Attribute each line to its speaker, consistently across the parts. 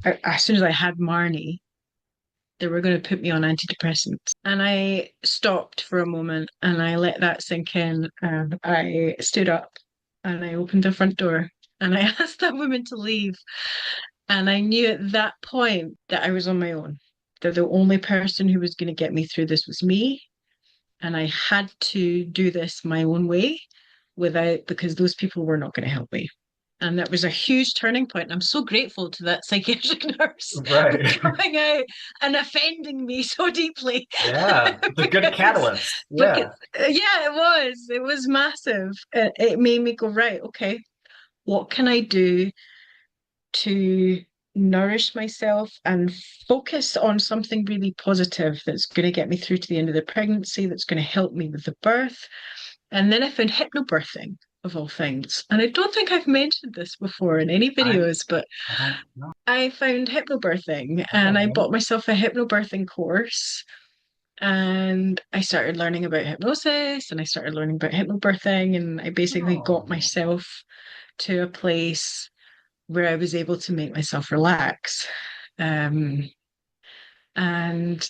Speaker 1: as soon as I had Marnie, they were going to put me on antidepressants. And I stopped for a moment and I let that sink in. And I stood up and I opened the front door and I asked that woman to leave. And I knew at that point that I was on my own, that the only person who was going to get me through this was me. And I had to do this my own way without, because those people were not going to help me. And that was a huge turning point. I'm so grateful to that psychiatric nurse for
Speaker 2: Right.
Speaker 1: coming out and offending me so deeply.
Speaker 2: Yeah. The good
Speaker 1: because,
Speaker 2: catalyst.
Speaker 1: because,
Speaker 2: Yeah.
Speaker 1: yeah, it was. It was massive. It made me go, right, okay, what can I do to nourish myself and focus on something really positive that's going to get me through to the end of the pregnancy, that's going to help me with the birth. And then I found hypnobirthing of all things. And I don't think I've mentioned this before in any
Speaker 2: I
Speaker 1: videos, but
Speaker 2: I don't know.
Speaker 1: I found hypnobirthing and I
Speaker 2: Okay.
Speaker 1: bought myself a hypnobirthing course and I started learning about hypnosis and I started learning about hypnobirthing and I basically got
Speaker 2: Oh.
Speaker 1: myself to a place where I was able to make myself relax. Um, and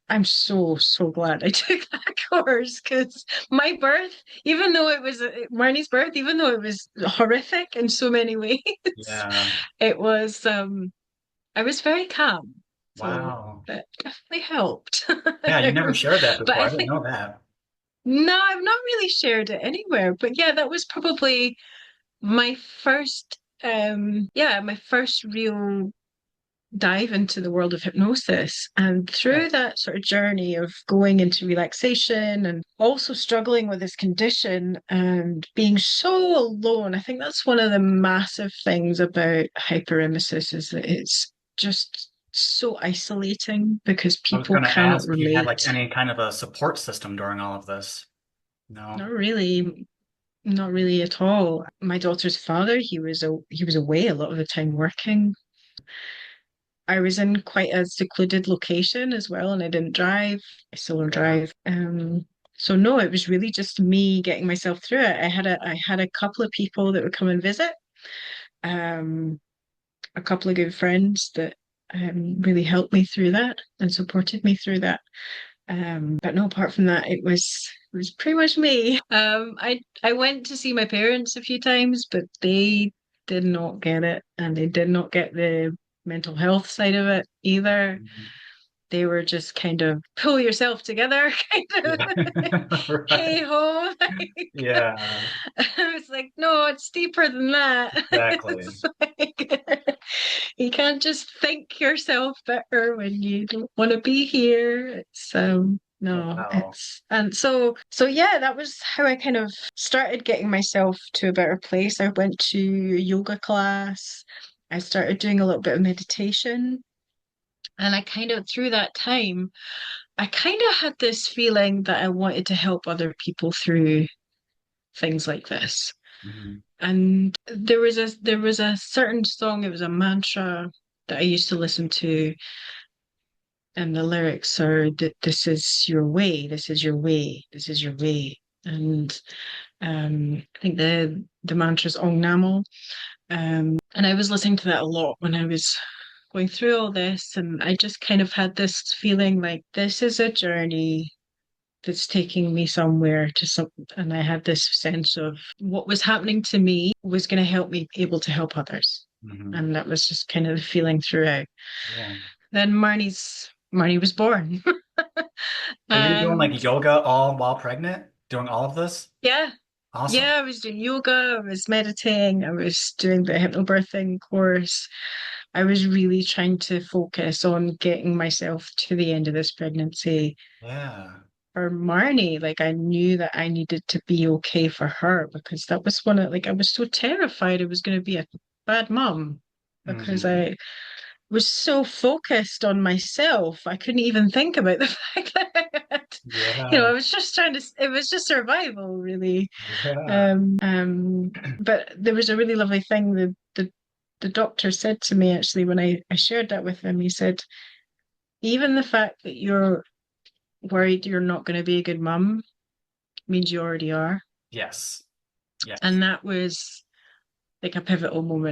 Speaker 1: I'm so, so glad I took that course because my birth, even though it was Marnie's birth, even though it was horrific in so many ways,
Speaker 2: Yeah.
Speaker 1: it was, I was very calm. So
Speaker 2: Wow.
Speaker 1: that definitely helped.
Speaker 2: Yeah, you never shared that
Speaker 1: But
Speaker 2: before.
Speaker 1: I
Speaker 2: I didn't
Speaker 1: think,
Speaker 2: know that.
Speaker 1: no, I've not really shared it anywhere. But yeah, that was probably my first, my first real dive into the world of hypnosis. And
Speaker 2: Yeah.
Speaker 1: through that sort of journey of going into relaxation and also struggling with this condition and being so alone, I think that's one of the massive things about hyperemesis is that it's just so isolating because
Speaker 2: I was
Speaker 1: people
Speaker 2: going to
Speaker 1: cannot
Speaker 2: ask if you had
Speaker 1: relate.
Speaker 2: like any kind of a support system during all of this. No.
Speaker 1: Not really, not really at all. My daughter's father, he was away a lot of the time working. I was in quite a secluded location as well, and I didn't drive. I still don't
Speaker 2: Yeah.
Speaker 1: drive. So no, it was really just me getting myself through it. I had a couple of people that would come and visit, um, a couple of good friends that really helped me through that and supported me through that. But no, apart from that, it was pretty much me. I went to see my parents a few times, but they did not get it, and they did not get the mental health side of it either.
Speaker 2: Mhm.
Speaker 1: They were just kind of pull yourself together, kind of
Speaker 2: Yeah. Right.
Speaker 1: hey ho.
Speaker 2: Yeah,
Speaker 1: I was like, no, it's deeper than that.
Speaker 2: exactly.
Speaker 1: It's like you can't just think yourself better when you don't want to be here. It's no,
Speaker 2: Wow.
Speaker 1: it's and so yeah, that was how I kind of started getting myself to a better place. I went to yoga class. I started doing a little bit of meditation. And I kind of, through that time, I kind of had this feeling that I wanted to help other people through things like this.
Speaker 2: Mhm.
Speaker 1: And there was a certain song, it was a mantra that I used to listen to, and the lyrics are that this is your way, this is your way, this is your way. And I think the mantra is Ong Namo. And I was listening to that a lot when I was going through all this, and I just kind of had this feeling like this is a journey that's taking me somewhere to some, and I had this sense of what was happening to me was going to help me be able to help others.
Speaker 2: Mhm.
Speaker 1: And that was just kind of the feeling throughout.
Speaker 2: Yeah.
Speaker 1: Then Marnie was born.
Speaker 2: So you're doing
Speaker 1: And
Speaker 2: like yoga all while pregnant, doing all of this?
Speaker 1: yeah,
Speaker 2: Awesome.
Speaker 1: yeah, I was doing yoga, I was meditating, I was doing the hypnobirthing course. I was really trying to focus on getting myself to the end of this pregnancy
Speaker 2: Yeah.
Speaker 1: for Marnie. Like I knew that I needed to be okay for her because that was one of like I was so terrified I was going to be a bad mom because
Speaker 2: Hmm.
Speaker 1: I was so focused on myself. I couldn't even think about the fact that
Speaker 2: Yeah.
Speaker 1: I was just trying to, it was just survival, really.
Speaker 2: Yeah.
Speaker 1: But there was a really lovely thing the doctor said to me actually when I shared that with him. He said, even the fact that you're worried you're not going to be a good mum means you already are.
Speaker 2: Yes. Yes.
Speaker 1: And that was like a pivotal moment